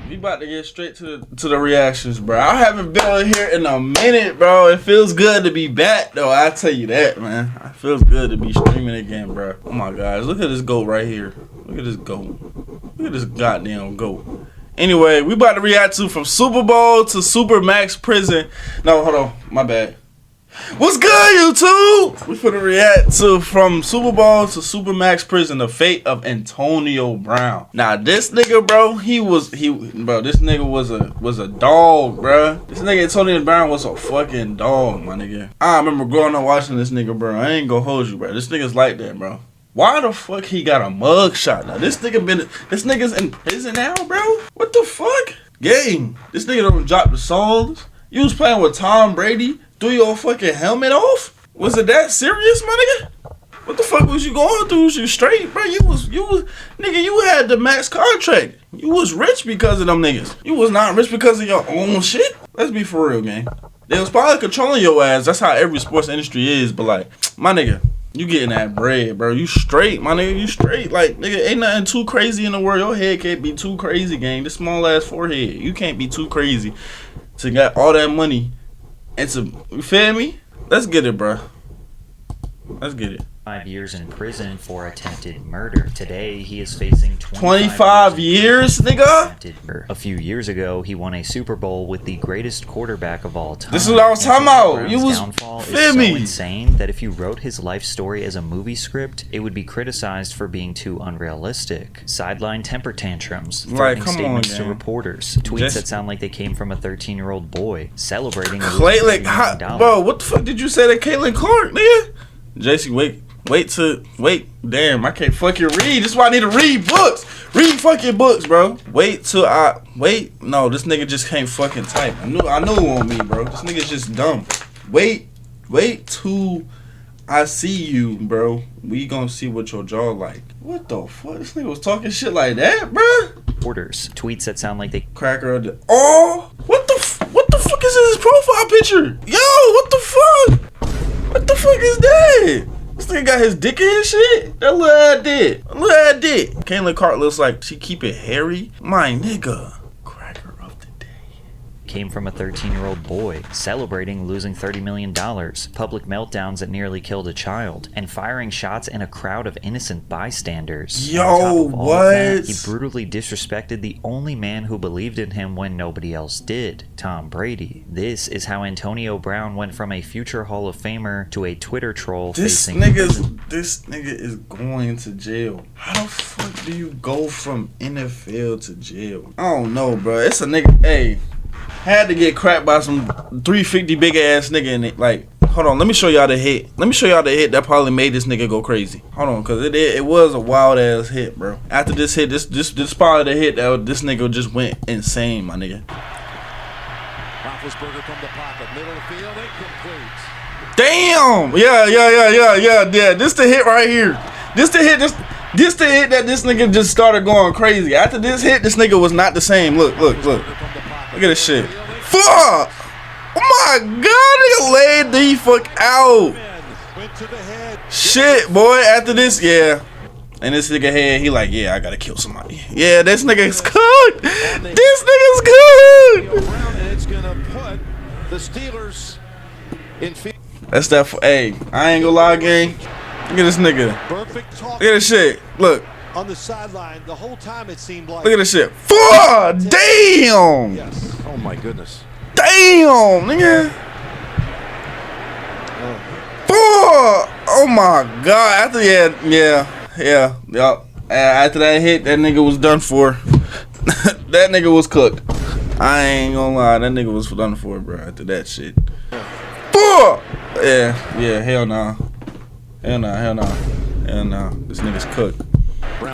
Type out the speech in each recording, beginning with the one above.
We about to get straight to the reactions, bro. I haven't been on here in a minute, bro. It feels good to be back, though. I tell you that, man. It feels good to be streaming again, bro. Oh my gosh, look at this goat right here. Look at this goat. Look at this goddamn goat. Anyway, we about to react to from Super Bowl to Super Max Prison. No, hold on, my bad. What's good, YouTube? We finna react to from Super Bowl to Super Max Prison, the fate of Antonio Brown. Now this nigga, bro, this nigga was a dog, bro. This nigga Antonio Brown was a fucking dog, my nigga. I remember growing up watching this nigga, bro. I ain't gonna hold you, bro. This nigga's like that, bro. Why the fuck he got a mug shot now? This nigga's in prison now, bro. What the fuck? Game. This nigga don't drop the songs. You was playing with Tom Brady. Threw your fucking helmet off? Was it that serious, my nigga? What the fuck was you going through? Was you straight, bro? You was, nigga, you had the max contract. You was rich because of them niggas. You was not rich because of your own shit. Let's be for real, gang. They was probably controlling your ass. That's how every sports industry is. But like, my nigga, you getting that bread, bro. You straight, my nigga. You straight. Like, nigga, ain't nothing too crazy in the world. Your head can't be too crazy, gang. This small ass forehead. You can't be too crazy to get all that money. You feel me? Let's get it, bro. Let's get it. 5 years in prison for attempted murder. Today, he is facing 25 years, nigga? A few years ago, he won a Super Bowl with the greatest quarterback of all time. This is what I was talking about. You was, downfall feel is me? So insane that if you wrote his life story as a movie script, it would be criticized for being too unrealistic. Sideline temper tantrums, threatening statements to reporters, tweets that sound like they came from a 13-year-old boy, celebrating Caitlin, bro, what the fuck did you say to Caitlin Clark, nigga? JC, wait, damn, I can't fucking read. This is why I need to read books. Read fucking books, bro. No, this nigga just can't fucking type. I knew it on me, bro. This nigga's just dumb. Wait till I see you, bro. We gonna see what your jaw like. What the fuck? This nigga was talking shit like that, bro? Reporters, tweets that sound like they cracker of the what the fuck is his profile picture? Yo, what the fuck? What the fuck is that? This nigga got his dick in his shit? That little ass dick. Caitlin Clark looks like she keep it hairy. My nigga. Cracker of the day. Came from a 13-year-old boy, celebrating losing $30 million, public meltdowns that nearly killed a child, and firing shots in a crowd of innocent bystanders. Yo, what? He brutally disrespected the only man who believed in him when nobody else did, Tom Brady. This is how Antonio Brown went from a future Hall of Famer to a Twitter troll this nigga is going to jail. How the fuck do you go from NFL to jail? I don't know, bro. It's a nigga, hey. Had to get cracked by some 350 big ass nigga in it. Like, hold on, let me show y'all the hit. That probably made this nigga go crazy. Hold on, cause it was a wild ass hit, bro. After this hit, this probably the hit that this nigga just went insane, my nigga. Roethlisberger from the pocket, middle of the field, incomplete. Damn! Yeah. This the hit right here. This the hit that this nigga just started going crazy. After this hit, this nigga was not the same. Look. Look at this shit. Fuck! Oh my god, nigga laid the fuck out. Shit, boy. After this, yeah. And this nigga head, he like, yeah, I gotta kill somebody. Yeah, this nigga's cooked. This nigga's cooked. And it's gonna put the Steelers in field. That's that. Hey, I ain't gonna lie, gang. Look at this nigga. Look at this shit. Look. On the sideline, the whole time it seemed like. Look at this shit. Fuck! Damn! Yes. Oh my goodness. Damn, nigga. Fuck! Oh my god. After After that hit, that nigga was done for. That nigga was cooked. I ain't gonna lie, that nigga was done for, bro. After that shit. Fuck! Yeah. Hell nah. This nigga's cooked.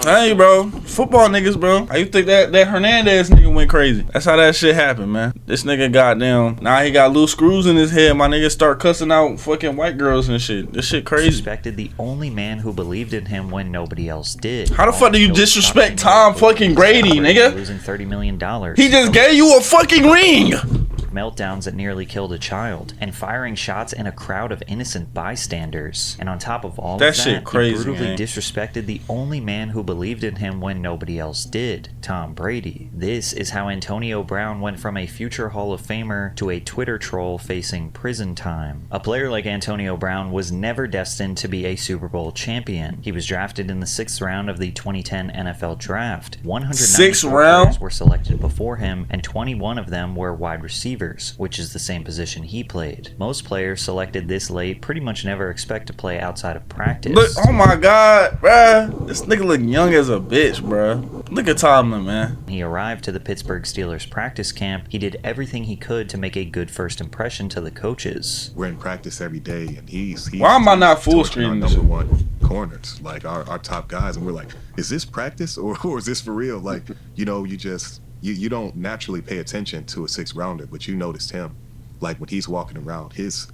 Hey, bro. Football niggas, bro. How you think that Hernandez nigga went crazy? That's how that shit happened, man. This nigga goddamn. Now he got loose screws in his head. My nigga start cussing out fucking white girls and shit. This shit crazy. Disrespected the only man who believed in him when nobody else did. How the fuck do you disrespect Tom fucking Brady, nigga? Losing $30 million. He just gave you a fucking ring. meltdowns that nearly killed a child, and firing shots in a crowd of innocent bystanders. And on top of all that of shit that, crazy, he brutally man. disrespected the only man who believed in him when nobody else did, Tom Brady. This is how Antonio Brown went from a future Hall of Famer to a Twitter troll facing prison time. A player like Antonio Brown was never destined to be a Super Bowl champion. He was drafted in the 6th round of the 2010 NFL Draft. 194 players were selected before him, and 21 of them were wide receivers, which is the same position he played. Most players selected this late pretty much never expect to play outside of practice. Look, oh my God, bruh. This nigga look young as a bitch, bruh. Look at Tomlin, man. He arrived to the Pittsburgh Steelers practice camp. He did everything he could to make a good first impression to the coaches. We're in practice every day, and he's why am I not full screen? Number one corners, like our top guys, and we're like, is this practice or is this for real? Like, you know, you don't naturally pay attention to a 6th rounder, but you noticed him, like when he's walking around, his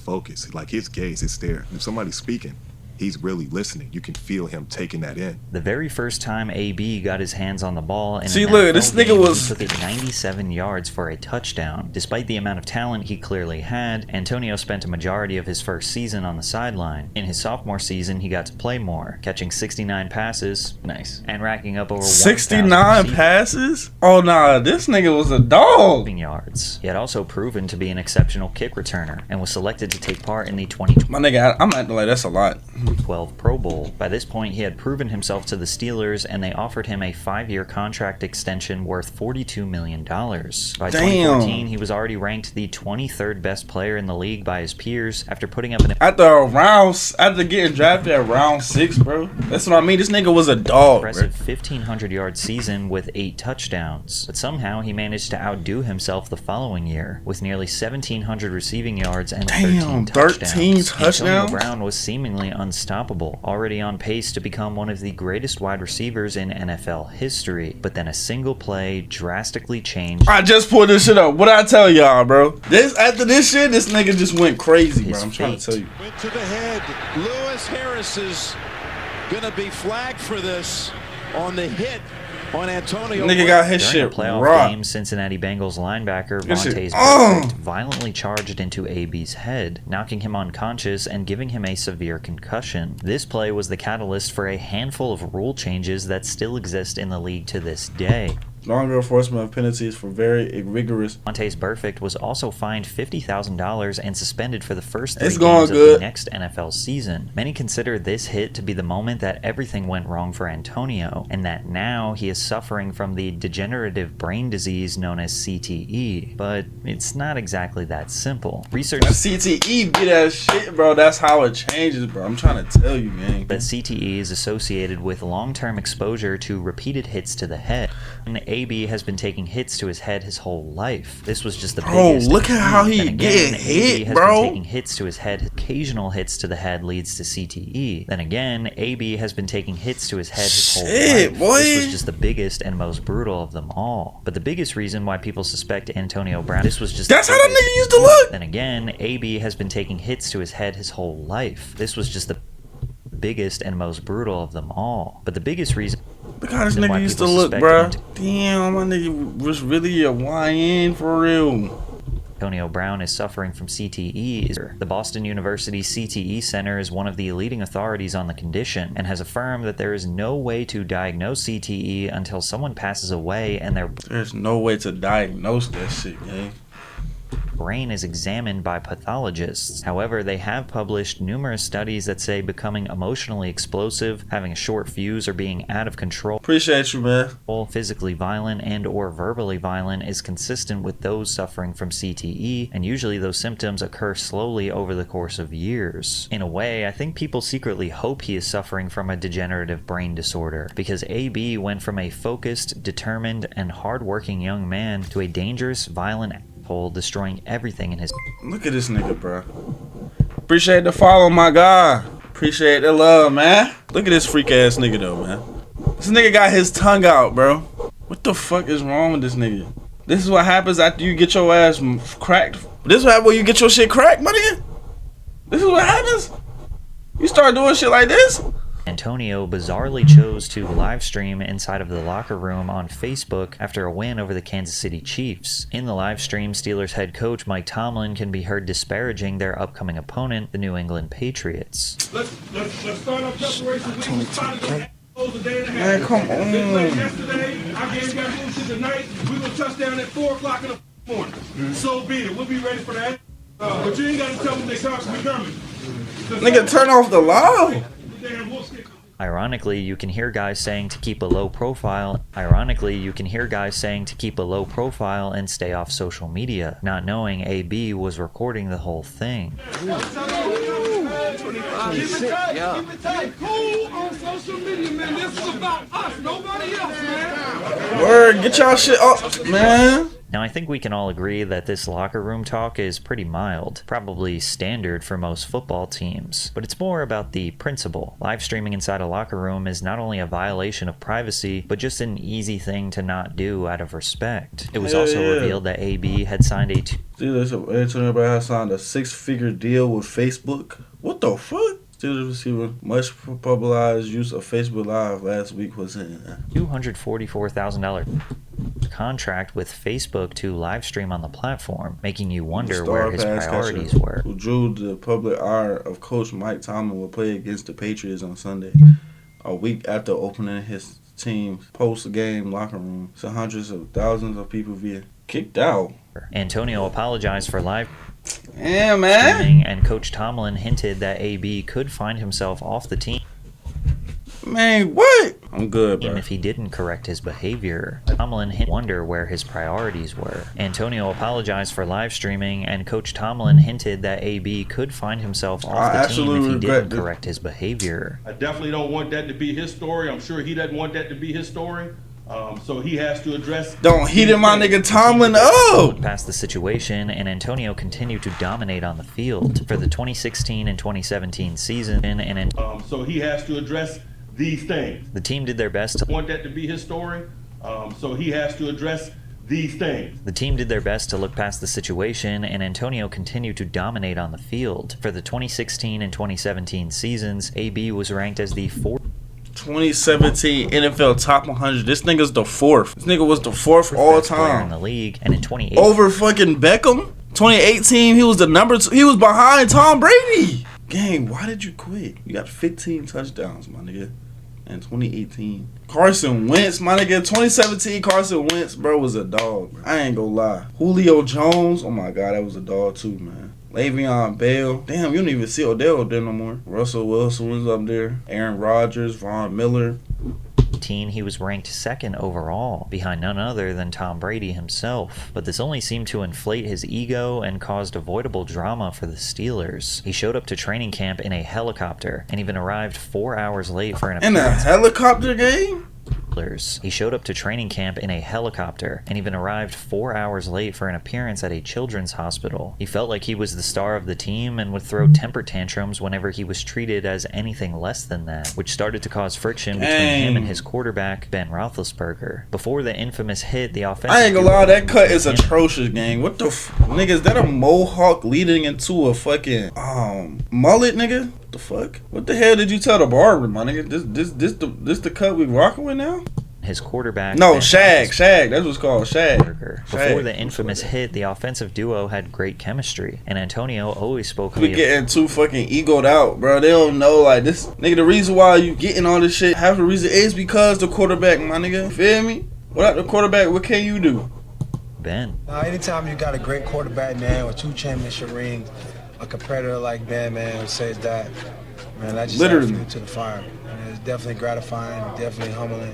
focus, like his gaze is there. If somebody's speaking, he's really listening. You can feel him taking that in. The very first time AB got his hands on the ball in See, an look, NFL this nigga game, was he took it 97 yards for a touchdown. Despite the amount of talent he clearly had, Antonio spent a majority of his first season on the sideline. In his sophomore season, he got to play more, catching 69 passes, nice, and racking up over 69 passes? Oh nah, this nigga was a dog. Yards. He had also proven to be an exceptional kick returner and was selected to take part in the 2012 My nigga, I'm acting like that's a lot. Pro Bowl. By this point, he had proven himself to the Steelers, and they offered him a 5-year contract extension worth $42 million. By 2014, he was already ranked the 23rd best player in the league by his peers after putting up an after getting drafted at round 6, bro. That's what I mean. This nigga was a dog, impressive 1,500-yard season with 8 touchdowns. But somehow he managed to outdo himself the following year with nearly 1,700 receiving yards and 13 touchdowns. Antonio Brown was seemingly unstoppable, already on pace to become one of the greatest wide receivers in NFL history. But then a single play drastically changed. I just pulled this shit up. What I tell y'all, bro? After this shit, this nigga just went crazy, bro. I'm trying to tell you. Went to the head. Lewis Harris is gonna be flagged for this on the hit on Antonio. Nigga got his During shit the playoff rocked. game, Cincinnati Bengals linebacker Vontaze Burfict violently charged into AB's head, knocking him unconscious and giving him a severe concussion. This play was the catalyst for a handful of rule changes that still exist in the league to this day. Longer enforcement of penalties for very rigorous. Vontaze Burfict was also fined $50,000 and suspended for the first 3 It's games going of good. the next NFL season. Many consider this hit to be the moment that everything went wrong for Antonio, and that now he is suffering from the degenerative brain disease known as CTE. But it's not exactly that simple. Research CTE be that shit, bro. That's how it changes, bro. I'm trying to tell you, man. that CTE is associated with long-term exposure to repeated hits to the head. And AB has been taking hits to his head his whole life. This was just the biggest. Look at how he Then again, getting AB hit, has bro. been taking hits to his head. Occasional hits to the head leads to CTE. Then again, AB has been taking hits to his head his whole life. Boy. This was just the biggest and most brutal of them all. But the biggest reason why people suspect Antonio Brown, this was just That's how that nigga used to look. Then again, AB has been taking hits to his head his whole life. This was just the biggest and most brutal of them all. But the biggest reason Look how this why nigga used to people look, suspect bro. Ant- Damn, my nigga was really a YN for real. Antonio Brown is suffering from CTE is the Boston University CTE Center is one of the leading authorities on the condition and has affirmed that there is no way to diagnose CTE until someone passes away and their There's no way to diagnose that shit, man. brain is examined by pathologists. However, they have published numerous studies that say becoming emotionally explosive, having a short fuse, or being out of control, Appreciate you, man. physically violent and or verbally violent is consistent with those suffering from CTE, and usually those symptoms occur slowly over the course of years. In a way, I think people secretly hope he is suffering from a degenerative brain disorder, because AB went from a focused, determined, and hard-working young man to a dangerous, violent asshole, destroying everything in his... Look at this nigga, bro. Appreciate the follow, my guy. Appreciate the love, man. Look at this freak ass nigga, though, man. This nigga got his tongue out, bro. What the fuck is wrong with this nigga? This is what happens after you get your ass cracked. This is what happens when you get your shit cracked, my nigga. This is what happens. You start doing shit like this. Antonio bizarrely chose to live stream inside of the locker room on Facebook after a win over the Kansas City Chiefs. In the live stream, Steelers head coach Mike Tomlin can be heard disparaging their upcoming opponent, the New England Patriots. Let's start our preparation week. Man, come on. Yesterday, our game got moved to tonight. We're going to touch down at 4 o'clock in the morning. So be it. We'll be ready for that. But you ain't got to tell them they can't be coming. Nigga, turn off the live. Ironically, you can hear guys saying to keep a low profile. Ironically, you can hear guys saying to keep a low profile and stay off social media, not knowing AB was recording the whole thing. Keep it tight. Cool on social media, man. This is about us, nobody else, man. Word, get y'all shit up, man. Now, I think we can all agree that this locker room talk is pretty mild, probably standard for most football teams, but it's more about the principle. Live streaming inside a locker room is not only a violation of privacy, but just an easy thing to not do out of respect. It was also revealed that AB had signed a Antonio Brown has signed a 6-figure deal with Facebook. What the fuck? Steelers receiver much publicized use of Facebook Live last week was in $244,000 contract with Facebook to live stream on the platform, making you wonder where his priorities were. Who drew the public ire of Coach Mike Tomlin will play against the Patriots on Sunday, a week after opening his team's post-game locker room. So hundreds of thousands of people being kicked out. Antonio apologized for live streaming, and Coach Tomlin hinted that AB could find himself off the team. Man, what? I'm good, bro. Even if he didn't correct his behavior, Tomlin wonder where his priorities were. Antonio apologized for live streaming, and Coach Tomlin hinted that AB could find himself off the team if he didn't correct his behavior. I definitely don't want that to be his story. I'm sure he doesn't want that to be his story. So he has to address. Don't heat him, my nigga Tomlin up. Past the situation, and Antonio continued to dominate on the field for the 2016 and 2017 season. So he has to address these things. The team did their best to want that to be his story. So he has to address these things. The team did their best to look past the situation, and Antonio continued to dominate on the field. For the 2016 and 2017 seasons, AB was ranked as the 2017 NFL Top 100. This nigga's the 4th. This nigga was the 4th all time in the league, and in 2018 over fucking Beckham. 2018, he was the number 2. He was behind Tom Brady. Gang, why did you quit? You got 15 touchdowns, my nigga. In 2018, Carson Wentz, my nigga. 2017, Carson Wentz, bro, was a dog. Bro. I ain't gonna lie. Julio Jones, oh my god, that was a dog too, man. Le'Veon Bell. Damn, you don't even see Odell up there no more. Russell Wilson was up there. Aaron Rodgers, Von Miller. He was ranked 2nd overall, behind none other than Tom Brady himself. But this only seemed to inflate his ego and caused avoidable drama for the Steelers. He showed up to training camp in a helicopter and even arrived 4 hours late for an appearance. In a helicopter game? He showed up to training camp in a helicopter and even arrived 4 hours late for an appearance at a children's hospital. He felt like he was the star of the team and would throw temper tantrums whenever he was treated as anything less than that, which started to cause friction between him and his quarterback, Ben Roethlisberger. Before the infamous hit, the offensive... I ain't gonna lie, that cut is atrocious, gang. What the nigga, is that a mohawk leading into a fucking mullet, nigga? What the fuck? What the hell did you tell the barber, my nigga? This the cut we rocking with now? His quarterback... No, Shag. That's what it's called, Shag. Before the infamous hit, the offensive duo had great chemistry, and Antonio always spoke... We getting too fucking egoed out, bro. They don't know, like, this... Nigga, the reason why you getting all this shit, half the reason is because the quarterback, my nigga. Feel me? Without the quarterback, what can you do? Ben. Anytime you got a great quarterback, man, with 2 championship rings, a competitor like Ben, man, who says that, man, that just adds fuel to the fire. And it's definitely gratifying, definitely humbling.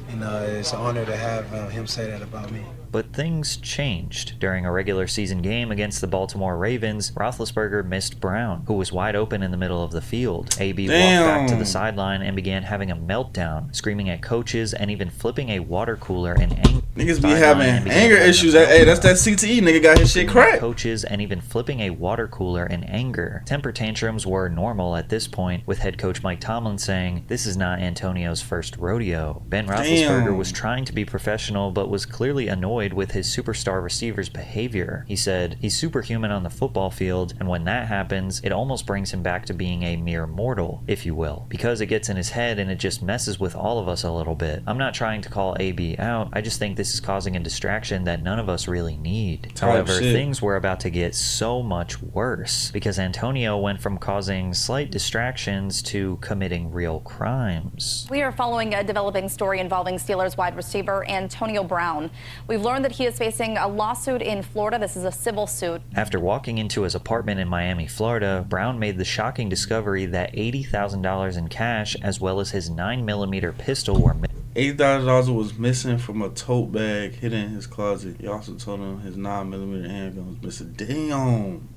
And it's an honor to have him say that about me. But things changed. During a regular season game against the Baltimore Ravens, Roethlisberger missed Brown, who was wide open in the middle of the field. AB walked back to the sideline and began having a meltdown, screaming at coaches and even flipping a water cooler in anger. Niggas be having anger issues. Hey, that's that CTE. Nigga got his shit cracked. Coaches and even flipping a water cooler in anger. Temper tantrums were normal at this point, with head coach Mike Tomlin saying, "This is not Antonio's first rodeo." Ben Roethlisberger Roethlisberger was trying to be professional but was clearly annoyed with his superstar receiver's behavior. He said, "He's superhuman on the football field, and when that happens, it almost brings him back to being a mere mortal, if you will, because it gets in his head and it just messes with all of us a little bit. I'm not trying to call AB out, I just think this is causing a distraction that none of us really need." However, things were about to get so much worse because Antonio went from causing slight distractions to committing real crimes. We are following a developing story involving Steelers wide receiver Antonio Brown. We've learned that he is facing a lawsuit in Florida. This is a civil suit. After walking into his apartment in Miami, Florida, Brown made the shocking discovery that $80,000 in cash as well as his 9mm pistol were missing. $80,000 was missing from a tote bag hidden in his closet. He also told him his 9mm handgun was missing. Damn.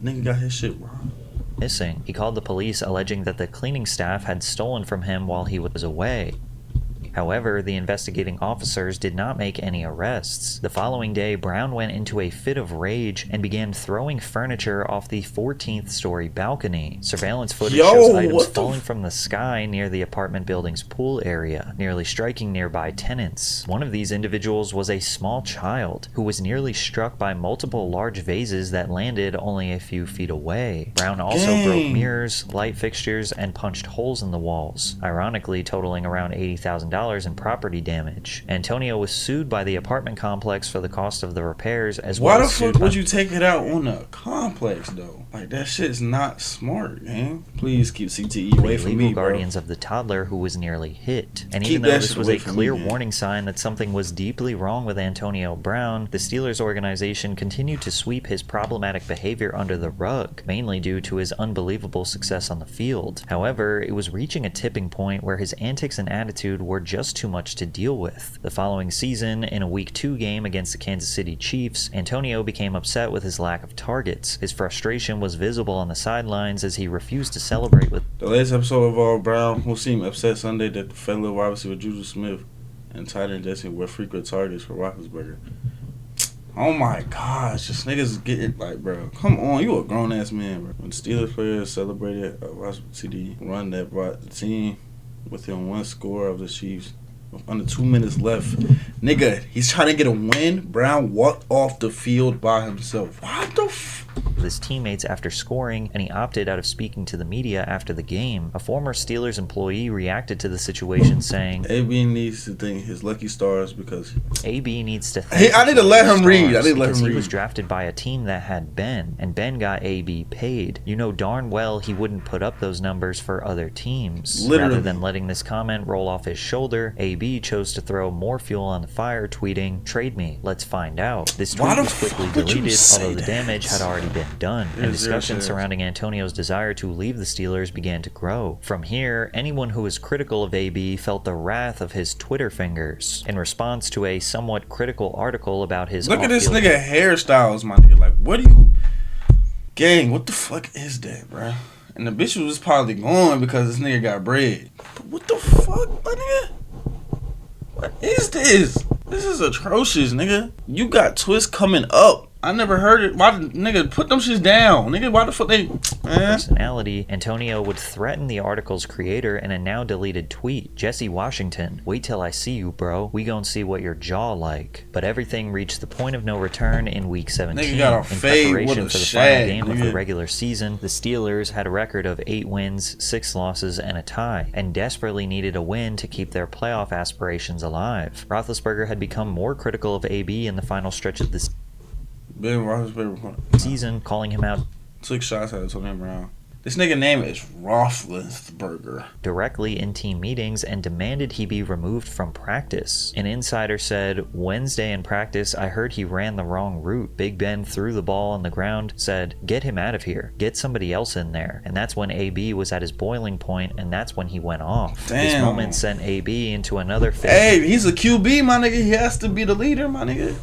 Nigga got his shit wrong. Missing. He called the police alleging that the cleaning staff had stolen from him while he was away. However, the investigating officers did not make any arrests. The following day, Brown went into a fit of rage and began throwing furniture off the 14th story balcony. Surveillance footage shows items falling from the sky near the apartment building's pool area, nearly striking nearby tenants. One of these individuals was a small child who was nearly struck by multiple large vases that landed only a few feet away. Brown also broke mirrors, light fixtures, and punched holes in the walls, ironically totaling around $80,000 in property damage. Antonio was sued by the apartment complex for the cost of the repairs as well. Why the fuck would you take it out on the complex though? Like that shit's not smart, man. Please keep CTE away from me, bro. Guardians of the toddler who was nearly hit. And even though this was a clear warning sign that something was deeply wrong with Antonio Brown, the Steelers organization continued to sweep his problematic behavior under the rug, mainly due to his unbelievable success on the field. However, it was reaching a tipping point where his antics and attitude were just too much to deal with. The following season, in a Week 2 game against the Kansas City Chiefs, Antonio became upset with his lack of targets. His frustration was visible on the sidelines as he refused to celebrate with the latest episode of Brown will seem upset Sunday that the fellow wide receiver Juju Smith and tight end Jesse were frequent targets for Roethlisberger. Oh my gosh, this nigga's getting like, bro, come on, you a grown ass man, bro. When Steelers players celebrated a TD run that brought the team within one score of the Chiefs with under 2 minutes left. Nigga, he's trying to get a win. Brown walked off the field by himself. What the his teammates after scoring, and he opted out of speaking to the media after the game. A former Steelers employee reacted to the situation saying, AB needs to thank his lucky stars because AB needs to thank I need to let him read. I need to let him read. He was drafted by a team that had Ben, and Ben got AB paid. You know darn well he wouldn't put up those numbers for other teams. Literally. Rather than letting this comment roll off his shoulder, AB chose to throw more fuel on the fire, tweeting, "Trade me, let's find out." This tweet was quickly deleted, although the damage had already been done, and discussion surrounding Antonio's desire to leave the Steelers began to grow. From here, anyone who was critical of AB felt the wrath of his Twitter fingers. In response to a somewhat critical article about his look at this nigga hairstyles, my nigga. Like, what do you... Gang, what the fuck is that, bro? And the bitch was probably going because this nigga got bread. But what the fuck, my nigga? What is this? This is atrocious, nigga. You got twists coming up. I never heard it. Why, nigga, put them shits down. Nigga, why the fuck they... Personality, Antonio would threaten the article's creator in a now deleted tweet. Jesse Washington, wait till I see you, bro. We gon' see what your jaw like. But everything reached the point of no return in Week 17. Nigga got a in fade preparation with for a the shag, final game of nigga. the regular season, the Steelers had a record of 8 wins, 6 losses, and a tie, and desperately needed a win to keep their playoff aspirations alive. Roethlisberger had become more critical of AB in the final stretch of the season, calling him out took shots at Antonio Brown. This nigga name is Roethlisberger. Directly in team meetings and demanded he be removed from practice. An insider said, Wednesday in practice, I heard he ran the wrong route. Big Ben threw the ball on the ground, said, get him out of here. Get somebody else in there. And that's when AB was at his boiling point, and that's when he went off. Damn. This moment sent AB into another phase. Hey, he's a QB, my nigga. He has to be the leader, my nigga.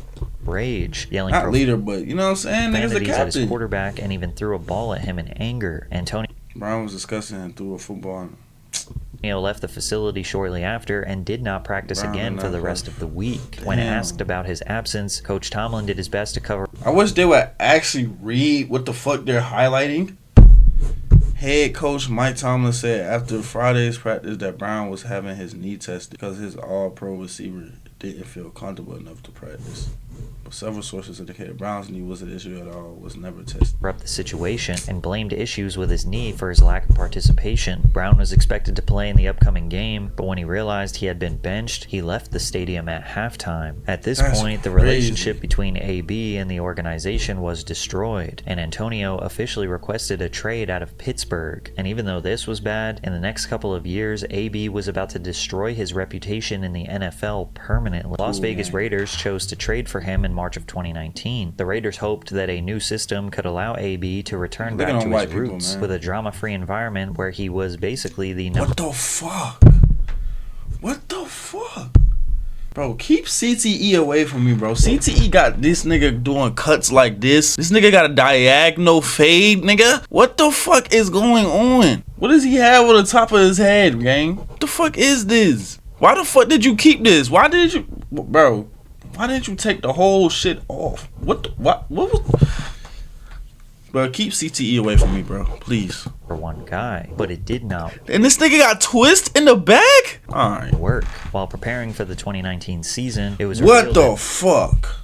Rage, yelling not leader, but you know what I'm saying? Nigga's the captain. At his quarterback and even threw a ball at him in anger. Antonio Brown was discussing and threw a football. Left the facility shortly after and did not practice again for the rest of the week. When asked about his absence, Coach Tomlin did his best to cover. I wish they would actually read what the fuck they're highlighting. Head coach Mike Tomlin said after Friday's practice that Brown was having his knee tested because his all-pro receiver didn't feel comfortable enough to practice. But several sources indicated Brown's knee was an issue at all, was never tested. Up the situation and blamed issues with his knee for his lack of participation. Brown was expected to play in the upcoming game, but when he realized he had been benched, he left the stadium at halftime. At this point, the relationship between AB and the organization was destroyed, and Antonio officially requested a trade out of Pittsburgh. And even though this was bad, in the next couple of years, AB was about to destroy his reputation in the NFL permanently. Las Vegas Raiders chose to trade for him in March of 2019. The Raiders hoped that a new system could allow AB to return back to his roots with a drama-free environment where he was basically the What the fuck? What the fuck? Bro, keep CTE away from me, bro. CTE got this nigga doing cuts like this. This nigga got a diagonal fade, nigga. What the fuck is going on? What does he have on the top of his head, gang? What the fuck is this? Why the fuck did you keep this? Why did you, bro? Why didn't you take the whole shit off? What was? Bro, keep CTE away from me, bro. Please. For one guy, but it did not. And this nigga got twist in the back? Alright. Work. While preparing for the 2019 season, it was what the fuck?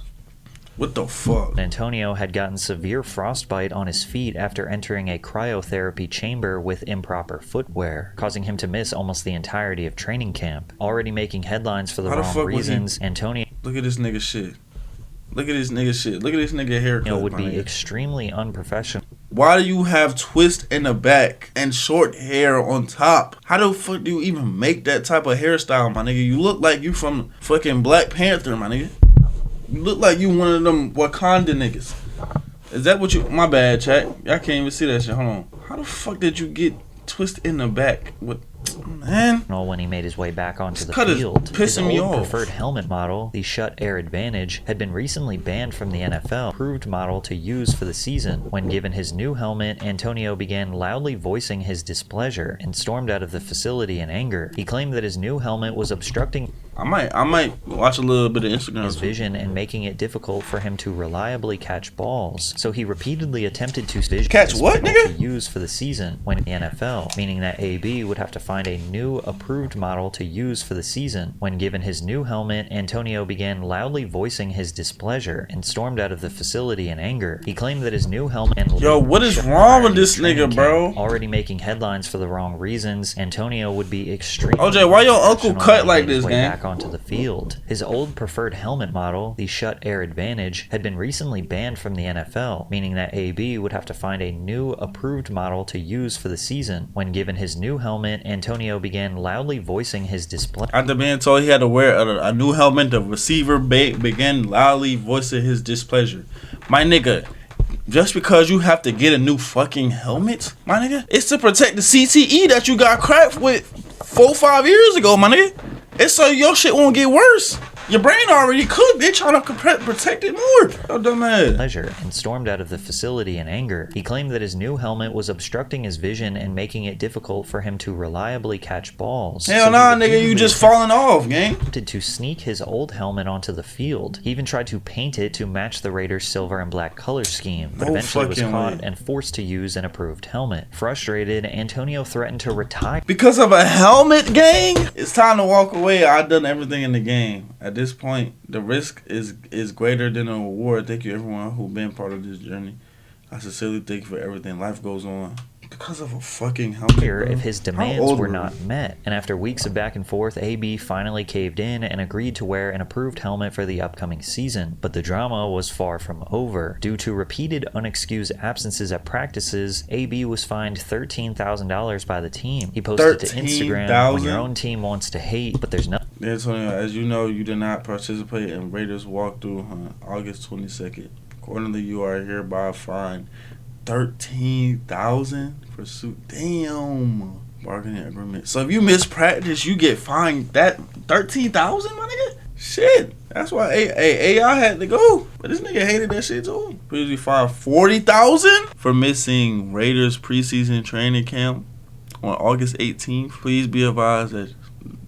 What the fuck? Antonio had gotten severe frostbite on his feet after entering a cryotherapy chamber with improper footwear, causing him to miss almost the entirety of training camp. Already making headlines for the wrong reasons, Antonio... Look at this nigga shit. Look at this nigga shit. Look at this nigga haircut. Would be extremely unprofessional. Why do you have twist in the back and short hair on top? How the fuck do you even make that type of hairstyle, my nigga? You look like you from fucking Black Panther, my nigga. You look like you one of them Wakanda niggas. Is that what you... My bad, chat. I can't even see that shit. Hold on. How the fuck did you get twist in the back? What... Man. When he made his way back onto the field, his old preferred helmet model, the Shutt Air Advantage, had been recently banned from the NFL. Approved model to use for the season. When given his new helmet, Antonio began loudly voicing his displeasure and stormed out of the facility in anger. He claimed that his new helmet was obstructing I might watch a little bit of Instagram. His vision and making it difficult for him to reliably catch balls. So he repeatedly attempted to catch what, nigga? To use for the season when in the NFL, meaning that AB would have to find a new approved model to use for the season. When given his new helmet, Antonio began loudly voicing his displeasure and stormed out of the facility in anger. He claimed that his new helmet and yo, what is wrong with this nigga, bro? Already making headlines for the wrong reasons, Antonio would be extremely OJ, why your uncle cut like this, gang? Onto the field. His old preferred helmet model, the Shutt Air Advantage, had been recently banned from the NFL, meaning that AB would have to find a new approved model to use for the season. When given his new helmet, Antonio began loudly voicing his displeasure. After being told he had to wear a new helmet, the receiver began loudly voicing his displeasure. My nigga, just because you have to get a new fucking helmet, my nigga, it's to protect the CTE that you got cracked with 4-5 years ago, my nigga. It's so your shit won't get worse. Your brain already cooked. They trying to protect it more. Oh, dumbass. Pleasure and stormed out of the facility in anger. He claimed that his new helmet was obstructing his vision and making it difficult for him to reliably catch balls. Hell nah, nigga, you just falling off, gang. Attempted to sneak his old helmet onto the field. He even tried to paint it to match the Raiders' silver and black color scheme, but eventually was caught and forced to use an approved helmet. Frustrated, Antonio threatened to retire. Because of a helmet, gang? It's time to walk away. I've done everything in the game. At this point, the risk is greater than the reward. Thank you, everyone who's been part of this journey. I sincerely thank you for everything. Life goes on. Because of a fucking helmet, if his demands were not met. And after weeks of back and forth, AB finally caved in and agreed to wear an approved helmet for the upcoming season. But the drama was far from over. Due to repeated unexcused absences at practices, AB was fined $13,000 by the team. He posted to Instagram, when your own team wants to hate, but there's no... Antonio, as you know, you did not participate in Raiders walkthrough on August 22nd. Accordingly, you are hereby fined $13,000 for suit. Damn. Bargaining agreement. So if you miss practice, you get fined that $13,000, my nigga? Shit. That's why AI had to go. But this nigga hated that shit too. Previously fined $40,000 for missing Raiders preseason training camp on August 18th. Please be advised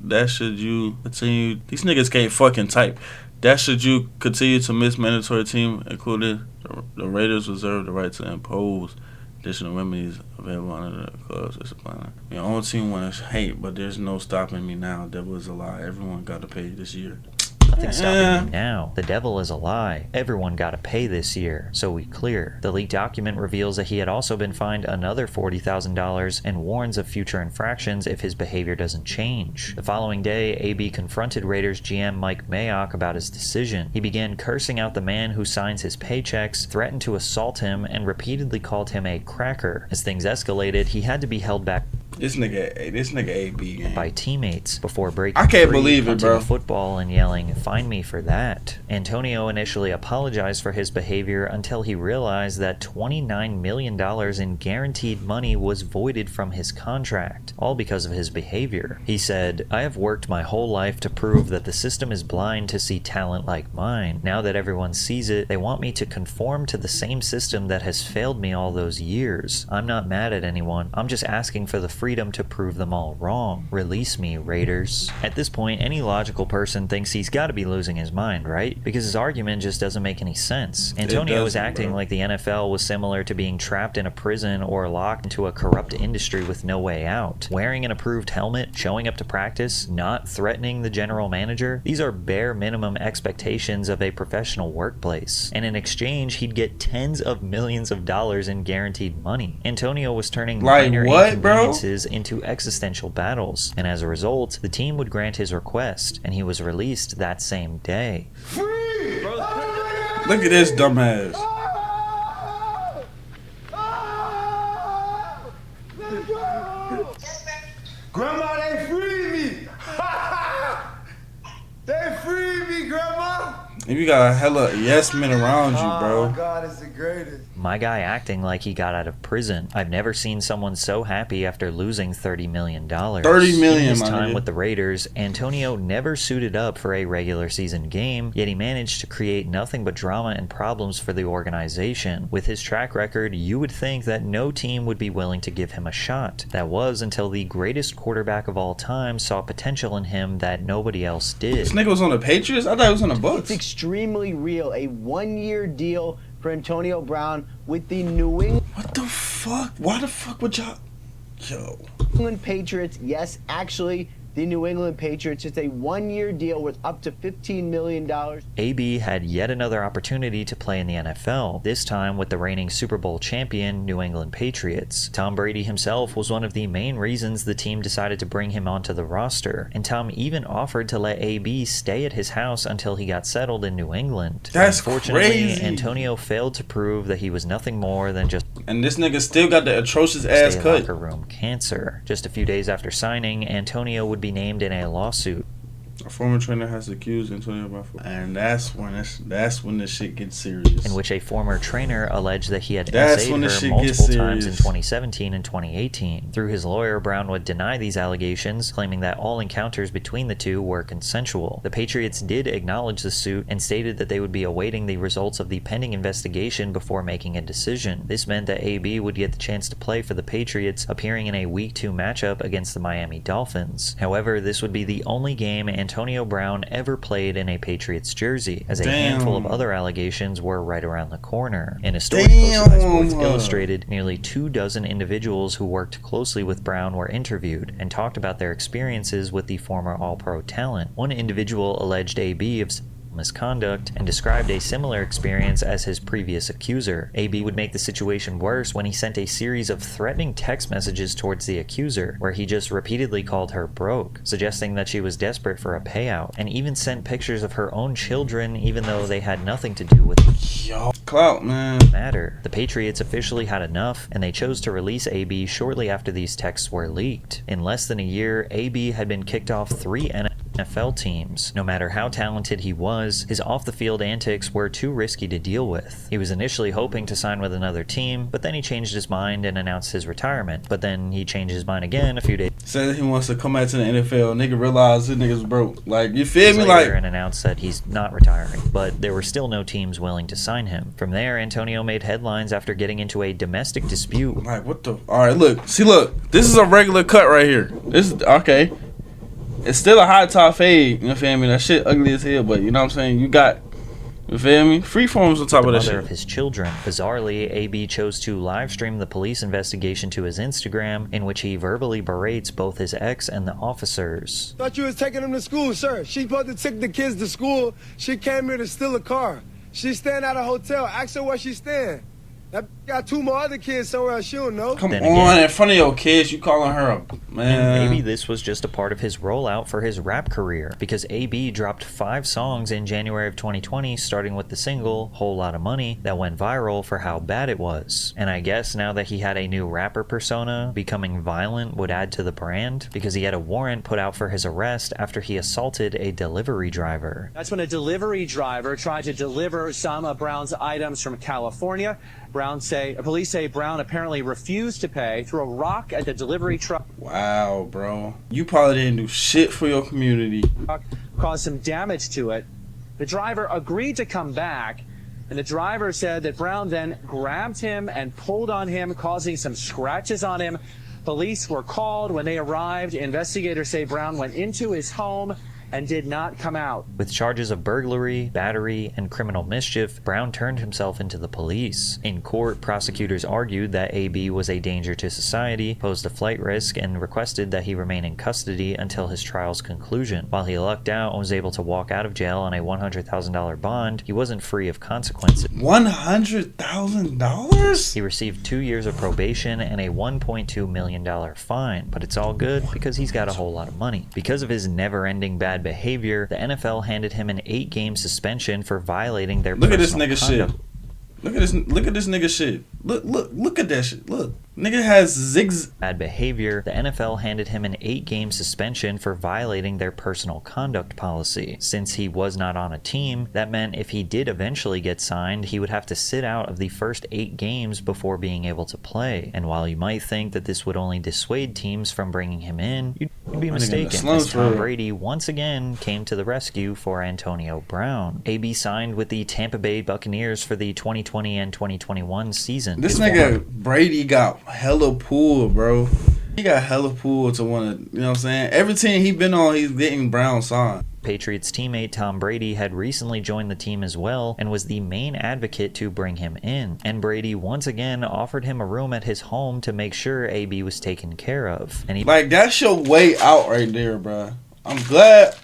that should you continue, these niggas can't fucking type. That should you continue to miss mandatory team, including the Raiders reserve the right to impose Additional remedies available under the club's discipline. Your own team wants hate, but there's no stopping me now. Devil is a lie. Everyone got to pay this year. Nothing's stopping me now. The devil is a lie. Everyone got to pay this year, so we clear. The leaked document reveals that he had also been fined another $40,000 and warns of future infractions if his behavior doesn't change. The following day, AB confronted Raiders GM Mike Mayock about his decision. He began cursing out the man who signs his paychecks, threatened to assault him, and repeatedly called him a cracker. As things escalated, he had to be held back This nigga AB game. by teammates before breaking I can't free, believe it, punting bro. the football and yelling, "Find me for that." Antonio initially apologized for his behavior until he realized that $29 million in guaranteed money was voided from his contract, all because of his behavior. He said, "I have worked my whole life to prove that the system is blind to see talent like mine. Now that everyone sees it, they want me to conform to the same system that has failed me all those years. I'm not mad at anyone. I'm just asking for the freedom to prove them all wrong. Release me, Raiders." At this point, any logical person thinks he's got to be losing his mind, right? Because his argument just doesn't make any sense. Antonio was acting like the NFL was similar to being trapped in a prison or locked into a corrupt industry with no way out. Wearing an approved helmet, showing up to practice, not threatening the general manager, these are bare minimum expectations of a professional workplace. And in exchange, he'd get tens of millions of dollars in guaranteed money. Antonio was turning minor inconveniences into existential battles, and as a result, the team would grant his request, and he was released that same day. Look at this dumbass. Grandma, they freed me. They freed me, Grandma. If you got a hella yes men around you, bro. Oh, God, it's the greatest. My guy acting like he got out of prison. I've never seen someone so happy after losing $30 million. $30 million, In his my time nigga. with the Raiders, Antonio never suited up for a regular season game, yet he managed to create nothing but drama and problems for the organization. With his track record, you would think that no team would be willing to give him a shot. That was until the greatest quarterback of all time saw potential in him that nobody else did. This nigga was on the Patriots? I thought he was on the Bucks. It's extremely real. A one-year deal for Antonio Brown with the New England What the fuck? Why the fuck would y'all... Yo. Patriots. Yes, actually, the New England Patriots. It's a one-year deal worth up to $15 million. AB had yet another opportunity to play in the NFL, this time with the reigning Super Bowl champion New England Patriots. Tom Brady himself was one of the main reasons the team decided to bring him onto the roster, and Tom even offered to let AB stay at his house until he got settled in New England. That's Unfortunately, crazy. Antonio failed to prove that he was nothing more than just And this nigga still got the atrocious ass stay cut. locker room cancer. Just a few days after signing, Antonio would be named in a lawsuit. A former trainer has accused Antonio Brown, and that's when the shit gets serious. In which a former trainer alleged that he had That's essayed when the her shit multiple gets times in serious. 2017 and 2018. Through his lawyer, Brown would deny these allegations, claiming that all encounters between the two were consensual. The Patriots did acknowledge the suit and stated that they would be awaiting the results of the pending investigation before making a decision. This meant that AB would get the chance to play for the Patriots, appearing in a Week 2 matchup against the Miami Dolphins. However, this would be the only game Antonio Brown ever played in a Patriots jersey, as a handful of other allegations were right around the corner. In a story posted by Sports Illustrated, nearly 24 individuals who worked closely with Brown were interviewed and talked about their experiences with the former All-Pro talent. One individual alleged AB of misconduct and described a similar experience as his previous accuser. AB would make the situation worse when he sent a series of threatening text messages towards the accuser, where he just repeatedly called her broke, suggesting that she was desperate for a payout, and even sent pictures of her own children even though they had nothing to do with Yo, clout, man. the matter. The Patriots officially had enough, and they chose to release AB shortly after these texts were leaked. In less than a year, AB had been kicked off 3 NFL teams. No matter how talented he was, his off-the-field antics were too risky to deal with. He was initially hoping to sign with another team, but then he changed his mind and announced his retirement. But then he changed his mind again a few days Said he wants to come back to the NFL. Nigga realized this nigga's broke. Like, you feel me? Like, and announced that he's not retiring. But there were still no teams willing to sign him. From there, Antonio made headlines after getting into a domestic dispute. like what the? All right, look. See, look. This is a regular cut right here. This is okay. It's still a high top fade. You know what I mean? That shit ugly as hell, but you know what I'm saying? You got You feel me? Freeform's on top of that shit. Mother of his children. Bizarrely, AB chose to live stream the police investigation to his Instagram, in which he verbally berates both his ex and the officers. Thought you was taking them to school, sir. She's supposed to take the kids to school. She came here to steal a car. She's staying at a hotel. Ask her where she's staying. That got 2 more other kids somewhere else. She don't know. Come on, in front of your kids, you calling her a man. Maybe this was just a part of his rollout for his rap career, because AB dropped 5 songs in January of 2020, starting with the single Whole Lotta Money that went viral for how bad it was. And I guess now that he had a new rapper persona, becoming violent would add to the brand, because he had a warrant put out for his arrest after he assaulted a delivery driver. That's when a delivery driver tried to deliver some of Brown's items from California. Police say Brown apparently refused to pay, threw a rock at the delivery truck. Wow, bro. You probably didn't do shit for your community. Caused some damage to it. The driver agreed to come back, and the driver said that Brown then grabbed him and pulled on him, causing some scratches on him. Police were called. When they arrived, investigators say Brown went into his home and did not come out. With charges of burglary, battery, and criminal mischief, Brown turned himself into the police. In court, prosecutors argued that AB was a danger to society, posed a flight risk, and requested that he remain in custody until his trial's conclusion. While he lucked out and was able to walk out of jail on a $100,000 bond, he wasn't free of consequences. $100,000? He received 2 years of probation and a $1.2 million fine, but it's all good because he's got a whole lot of money. Because of his never-ending bad behavior, the NFL handed him an 8-game suspension for violating their Look at this personal nigga conduct. shit. Look at this nigga shit. Look at that shit. Look. Nigga has bad behavior. The NFL handed him an 8-game suspension for violating their personal conduct policy. Since he was not on a team, that meant if he did eventually get signed, he would have to sit out of the first 8 games before being able to play. And while you might think that this would only dissuade teams from bringing him in, you'd be mistaken, as Tom Brady once again came to the rescue for Antonio Brown. AB signed with the Tampa Bay Buccaneers for the 2020 and 2021 season. This nigga Brady got hella pull, bro. He got hella pull to want to, you know what I'm saying? Every team he been on, he's getting Brown signed. Patriots teammate Tom Brady had recently joined the team as well and was the main advocate to bring him in. And Brady once again offered him a room at his home to make sure AB was taken care of. And he like, that's your way out right there, bro. I'm glad.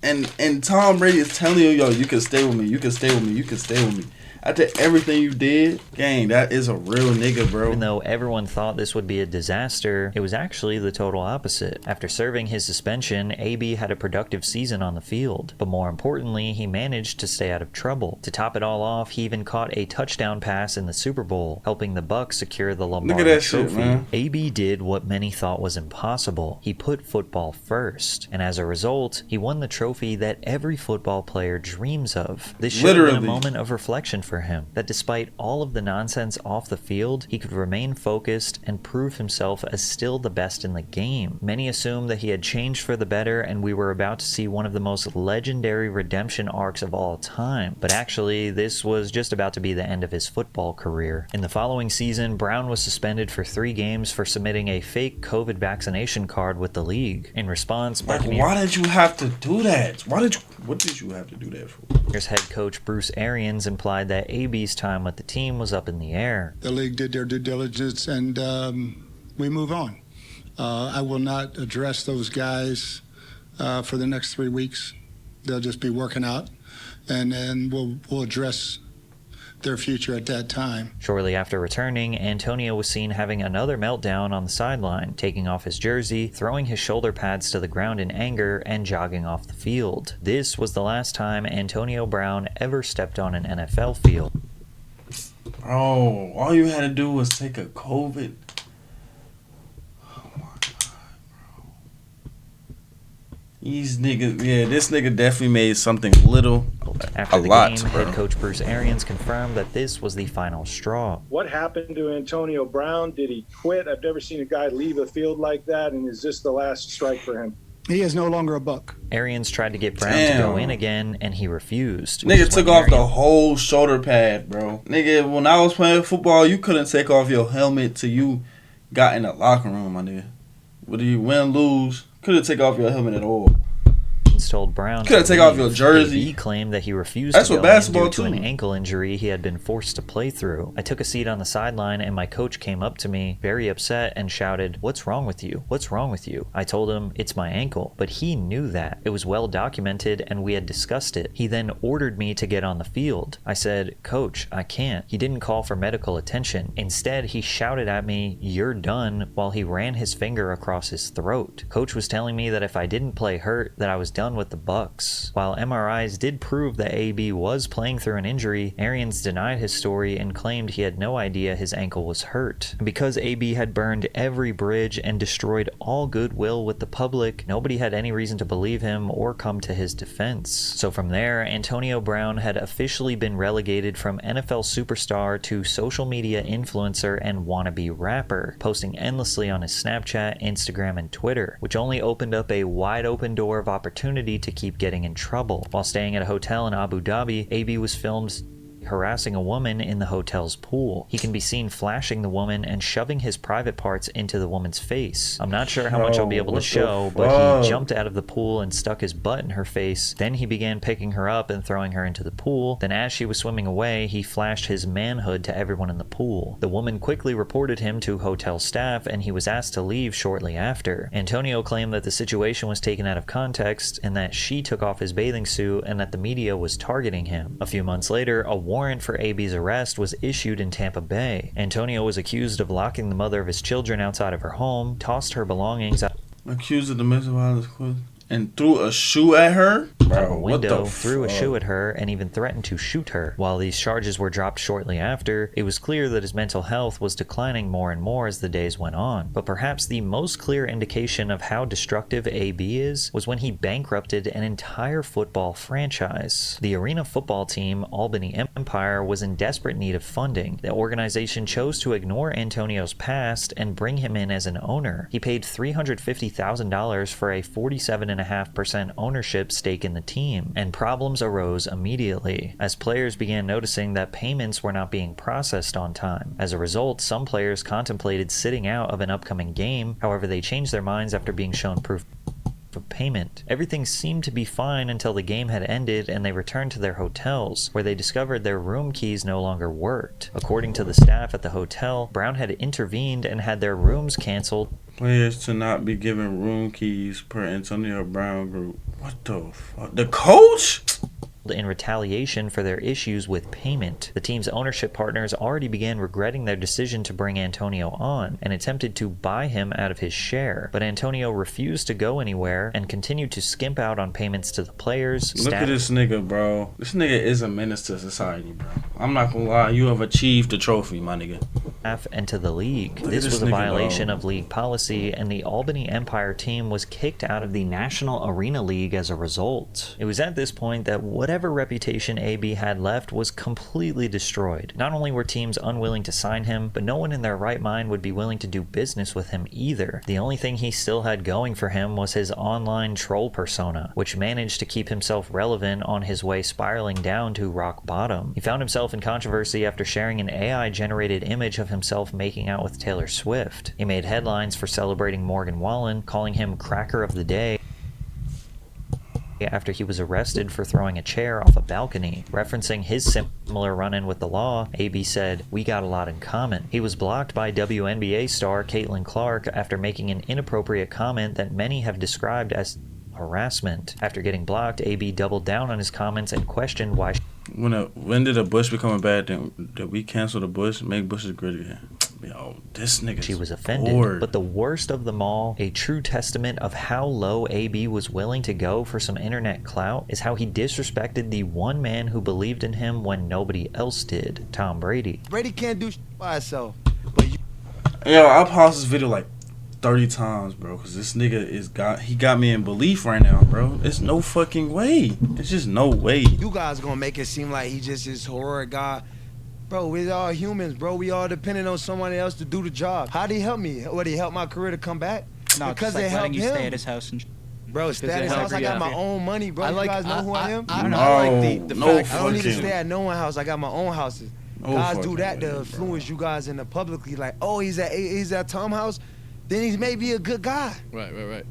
And Tom Brady is telling you, yo, you can stay with me. You can stay with me. You can stay with me. After everything you did, gang, that is a real nigga, bro. Even though everyone thought this would be a disaster, it was actually the total opposite. After serving his suspension, AB had a productive season on the field. But more importantly, he managed to stay out of trouble. To top it all off, he even caught a touchdown pass in the Super Bowl, helping the Bucs secure the Lombardi Trophy. Shit, man. AB did what many thought was impossible. He put football first. And as a result, he won the trophy that every football player dreams of. This should have been a moment of reflection for him, that despite all of the nonsense off the field, he could remain focused and prove himself as still the best in the game. Many assumed that he had changed for the better and we were about to see one of the most legendary redemption arcs of all time. But actually, this was just about to be the end of his football career. In the following season, Brown was suspended for 3 games for submitting a fake COVID vaccination card with the league. In response, why did you have to do that? What did you have to do that for? Head coach Bruce Arians implied that AB's time with the team was up in the air. The league did their due diligence and we move on. I will not address those guys for the next 3 weeks. They'll just be working out and then we'll address their future at that time. Shortly after returning, Antonio was seen having another meltdown on the sideline, taking off his jersey, throwing his shoulder pads to the ground in anger, and jogging off the field. This was the last time Antonio Brown ever stepped on an NFL field. Bro, all you had to do was take a COVID. Oh my God, bro. These niggas, yeah, this nigga definitely made something little. After the game, head coach Bruce Arians confirmed that this was the final straw. What happened to Antonio Brown? Did he quit? I've never seen a guy leave a field like that, and is this the last strike for him? He is no longer a Buck. Arians tried to get Brown to go in again, and he refused. Nigga took off the whole shoulder pad, bro. Nigga, when I was playing football, you couldn't take off your helmet till you got in the locker room, my nigga. Whether you win, lose, couldn't take off your helmet at all. Arians told Brown to take off your jersey. He claimed that he refused That's to what go in basketball due to an too. ankle injury he had been forced to play through. I took a seat on the sideline and my coach came up to me, very upset, and shouted, "What's wrong with you? What's wrong with you?" I told him, "It's my ankle." But he knew that. It was well documented and we had discussed it. He then ordered me to get on the field. I said, "Coach, I can't." He didn't call for medical attention. Instead, he shouted at me, "You're done," while he ran his finger across his throat. Coach was telling me that if I didn't play hurt, that I was done with the Bucks. While MRIs did prove that AB was playing through an injury, Arians denied his story and claimed he had no idea his ankle was hurt. And because AB had burned every bridge and destroyed all goodwill with the public, nobody had any reason to believe him or come to his defense. So from there, Antonio Brown had officially been relegated from NFL superstar to social media influencer and wannabe rapper, posting endlessly on his Snapchat, Instagram, and Twitter, which only opened up a wide open door of opportunity to keep getting in trouble. While staying at a hotel in Abu Dhabi, AB was filmed harassing a woman in the hotel's pool. He can be seen flashing the woman and shoving his private parts into the woman's face. I'm not sure how much I'll be able to show, but he jumped out of the pool and stuck his butt in her face. Then he began picking her up and throwing her into the pool. Then as she was swimming away, he flashed his manhood to everyone in the pool. The woman quickly reported him to hotel staff and he was asked to leave shortly after. Antonio claimed that the situation was taken out of context and that she took off his bathing suit and that the media was targeting him. A few months later, a warrant for AB's arrest was issued in Tampa Bay. Antonio was accused of locking the mother of his children outside of her home, tossed her belongings out Accused of domestic violence and threw a shoe at her? Bro, out a window, threw a shoe at her, and even threatened to shoot her. While these charges were dropped shortly after, it was clear that his mental health was declining more and more as the days went on. But perhaps the most clear indication of how destructive AB is was when he bankrupted an entire football franchise. The arena football team, Albany Empire, was in desperate need of funding. The organization chose to ignore Antonio's past and bring him in as an owner. He paid $350,000 for a 47.5% ownership stake in the team, and problems arose immediately, as players began noticing that payments were not being processed on time. As a result, some players contemplated sitting out of an upcoming game, however they changed their minds after being shown proof of payment. Everything seemed to be fine until the game had ended and they returned to their hotels, where they discovered their room keys no longer worked. According to the staff at the hotel, Brown had intervened and had their rooms canceled. Players to not be given room keys per Antonio Brown group. What the fuck? The coach? In retaliation for their issues with payment. The team's ownership partners already began regretting their decision to bring Antonio on and attempted to buy him out of his share, but Antonio refused to go anywhere and continued to skimp out on payments to the players. Look at this nigga, bro. This nigga is a menace to society, bro. I'm not gonna lie, you have achieved the trophy, my nigga. And to the league. This was a violation of league policy, and the Albany Empire team was kicked out of the National Arena League as a result. It was at this point that whatever reputation AB had left was completely destroyed. Not only were teams unwilling to sign him, but no one in their right mind would be willing to do business with him either. The only thing he still had going for him was his online troll persona, which managed to keep himself relevant on his way spiraling down to rock bottom. He found himself in controversy after sharing an AI-generated image of himself making out with Taylor Swift. He made headlines for celebrating Morgan Wallen, calling him Cracker of the Day, after he was arrested for throwing a chair off a balcony. Referencing his similar run-in with the law, AB said, "We got a lot in common." He was blocked by WNBA star Caitlin Clark after making an inappropriate comment that many have described as harassment. After getting blocked, AB doubled down on his comments and questioned why. When did a bush become a bad thing? Did we cancel the bush? Make bushes great again. Yo, this nigga. She was offended. But the worst of them all, a true testament of how low AB was willing to go for some internet clout, is how he disrespected the one man who believed in him when nobody else did, Tom Brady. Brady can't do by himself. Yo, I paused this video like 30 times, bro, because this nigga he got me in belief right now, bro. There's no fucking way. There's just no way. You guys gonna make it seem like he just this horror guy. Bro, we're all humans, bro. We all dependent on somebody else to do the job. How did he help me? What, did he help my career to come back? No, because like they helped you him. Stay at his house and bro, stay at his house. I got my own money, bro. You guys know who I am? I like the fact I don't need to stay at no one's house. I got my own houses. Guys do that to influence you guys in the publicly, like, oh, he's at Tom's house, then he's maybe a good guy. Right.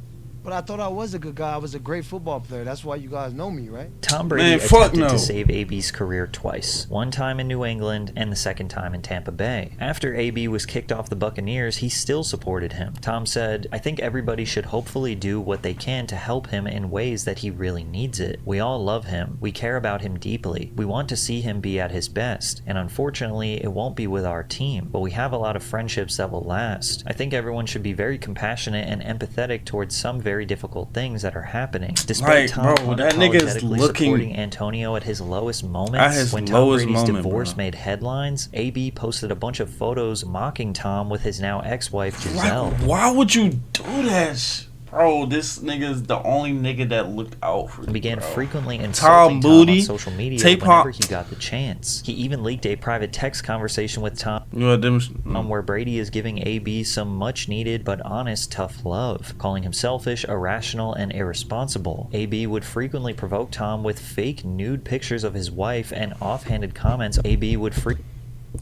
But I thought I was a good guy. I was a great football player. That's why you guys know me, right? Tom Brady attempted to save AB's career twice. One time in New England and the second time in Tampa Bay. After AB was kicked off the Buccaneers, he still supported him. Tom said, "I think everybody should hopefully do what they can to help him in ways that he really needs it. We all love him. We care about him deeply. We want to see him be at his best. And unfortunately, it won't be with our team. But we have a lot of friendships that will last. I think everyone should be very compassionate and empathetic towards some very difficult things that are happening." Despite Tom unapologetically supporting Antonio at his lowest moments, when Tom Brady's divorce made headlines, AB posted a bunch of photos mocking Tom with his now ex-wife Giselle. Why would you do that? Bro, this nigga's the only nigga that looked out for you, began frequently insulting Tom on social media whenever he got the chance. He even leaked a private text conversation with Tom where Brady is giving AB some much needed but honest tough love, calling him selfish, irrational, and irresponsible. AB would frequently provoke Tom with fake nude pictures of his wife and offhanded comments. AB would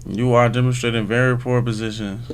You are demonstrating very poor positions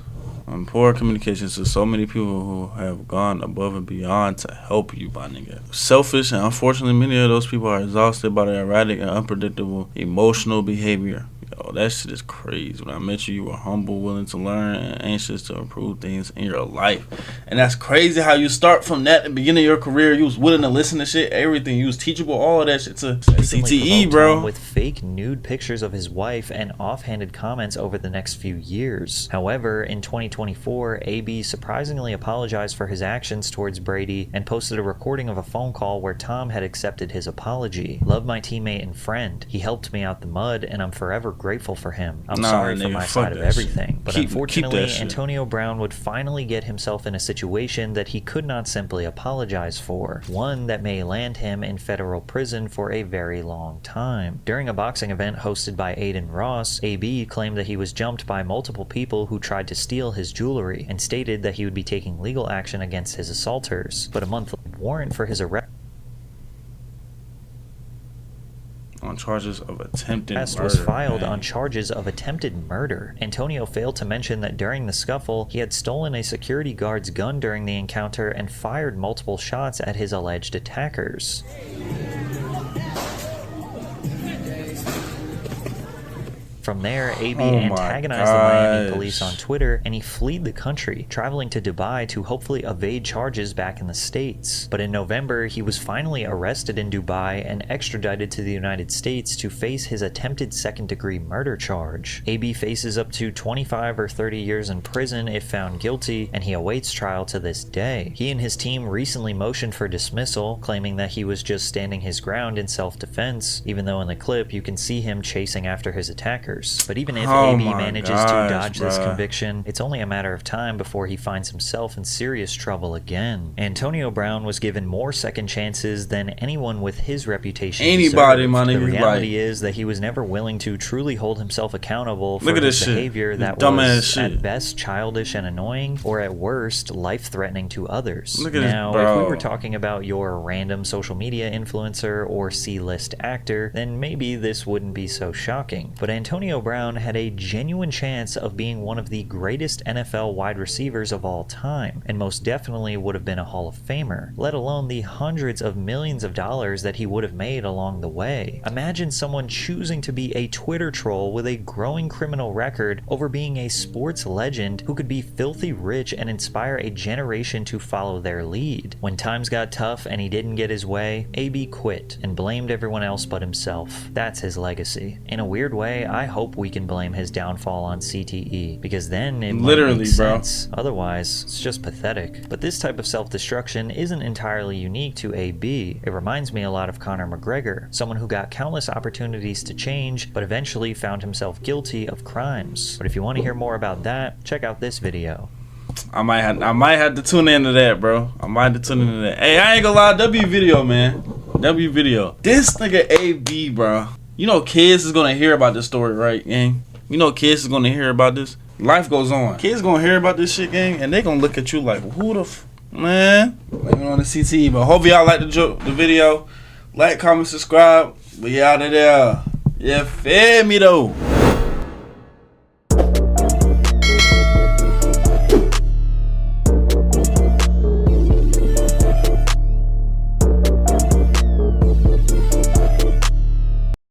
and poor communications to so many people who have gone above and beyond to help you, my nigga. Selfish, and unfortunately many of those people are exhausted by their erratic and unpredictable emotional behavior. Yo, that shit is crazy. When I met you, you were humble, willing to learn, and anxious to improve things in your life. And that's crazy how you start from that at the beginning of your career. You was willing to listen to shit, everything. You was teachable, all of that shit to CTE, bro. With fake nude pictures of his wife and offhanded comments over the next few years. However, in 2024, AB surprisingly apologized for his actions towards Brady and posted a recording of a phone call where Tom had accepted his apology. "Love my teammate and friend. He helped me out the mud, and I'm forever grateful for him. I'm sorry for my side of everything." But unfortunately, Antonio Brown would finally get himself in a situation that he could not simply apologize for. One that may land him in federal prison for a very long time. During a boxing event hosted by Aiden Ross, AB claimed that he was jumped by multiple people who tried to steal his jewelry and stated that he would be taking legal action against his assaulters. But a month later, a warrant for his arrest on charges of attempted murder. Was filed on charges of attempted murder. Antonio failed to mention that during the scuffle, he had stolen a security guard's gun during the encounter and fired multiple shots at his alleged attackers. From there, AB antagonized the Miami police on Twitter, and he fled the country, traveling to Dubai to hopefully evade charges back in the States. But in November, he was finally arrested in Dubai and extradited to the United States to face his attempted second-degree murder charge. AB faces up to 25 or 30 years in prison if found guilty, and he awaits trial to this day. He and his team recently motioned for dismissal, claiming that he was just standing his ground in self-defense, even though in the clip you can see him chasing after his attackers. But even if AB manages to dodge this conviction, it's only a matter of time before he finds himself in serious trouble again. Antonio Brown was given more second chances than anyone with his reputation deserved. The reality is that he was never willing to truly hold himself accountable for his behavior that was at best childish and annoying, or at worst life-threatening to others. Now, if we were talking about your random social media influencer or C-list actor, then maybe this wouldn't be so shocking. But Antonio Brown had a genuine chance of being one of the greatest NFL wide receivers of all time, and most definitely would have been a Hall of Famer, let alone the hundreds of millions of dollars that he would have made along the way. Imagine someone choosing to be a Twitter troll with a growing criminal record over being a sports legend who could be filthy rich and inspire a generation to follow their lead. When times got tough and he didn't get his way, AB quit and blamed everyone else but himself. That's his legacy. In a weird way, I hope we can blame his downfall on CTE, because then it might make sense. Otherwise, it's just pathetic. But this type of self-destruction isn't entirely unique to AB. It reminds me a lot of Conor McGregor, someone who got countless opportunities to change, but eventually found himself guilty of crimes. But if you want to hear more about that, check out this video. I might have to tune into that, bro. I might have to tune into that. Hey, I ain't gonna lie, W video, man. W video. This nigga AB, bro. You know kids is gonna hear about this story, right, gang? You know kids is gonna hear about this. Life goes on. Kids gonna hear about this shit, gang, and they gonna look at you like, who the man? Blaming on the CTE. But hope y'all like the video. Like, comment, subscribe. We out of there. You feel me, though?